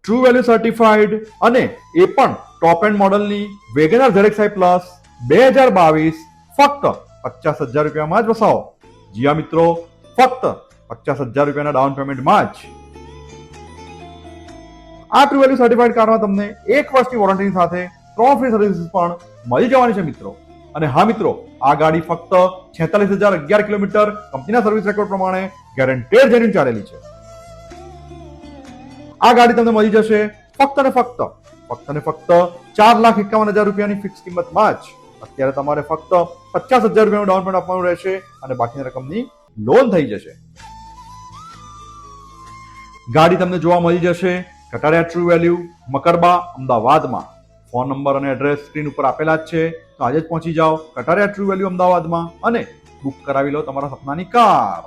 True value certified અને એ પણ top and મોડલની વેગેનાર ZXi પ્લસ 2022 ફક્ત 50,000 રૂપિયામાં જ વસાવો. જી હા મિત્રો, ફક્ત 50,000 રૂપિયાના ડાઉન પેમેન્ટમાં જ. આ ટ્રુ વેલ્યુ સર્ટિફાઈડ કારમાં તમને 1 વર્ષની વોરંટીની સાથે 3 ફ્રી સર્વિસીસ પણ મળી જવાની છે મિત્રો. અને હા મિત્રો, આ ગાડી ફક્ત 46,011 કિલોમીટર કંપનીના સર્વિસ રેકોર્ડ પ્રમાણે ગેરંટેડ જેન્યુઇન ચાલેલી છે. આ ગાડી તમને મળી જશે ફક્ત ને ફક્ત 4,51,000 રૂપિયાની ફિક્સ કિંમતમાં જ. અત્યારે તમારે ફક્ત 50,000 રૂપિયાનું ડાઉન પેમેન્ટ આપવાનું રહેશે અને બાકીની રકમની લોન થઈ જશે. ગાડી તમને જોવા મળી જશે કટારિયા ટ્રુ વેલ્યુ, મકરબા, અમદાવાદમાં. ફોન નંબર અને એડ્રેસ સ્ક્રીન ઉપર આપેલા જ છે. તો આજે જ પહોંચી જાઓ કટારિયા ટ્રુ વેલ્યુ અમદાવાદમાં અને બુક કરાવી લો તમારા સપનાની કાર.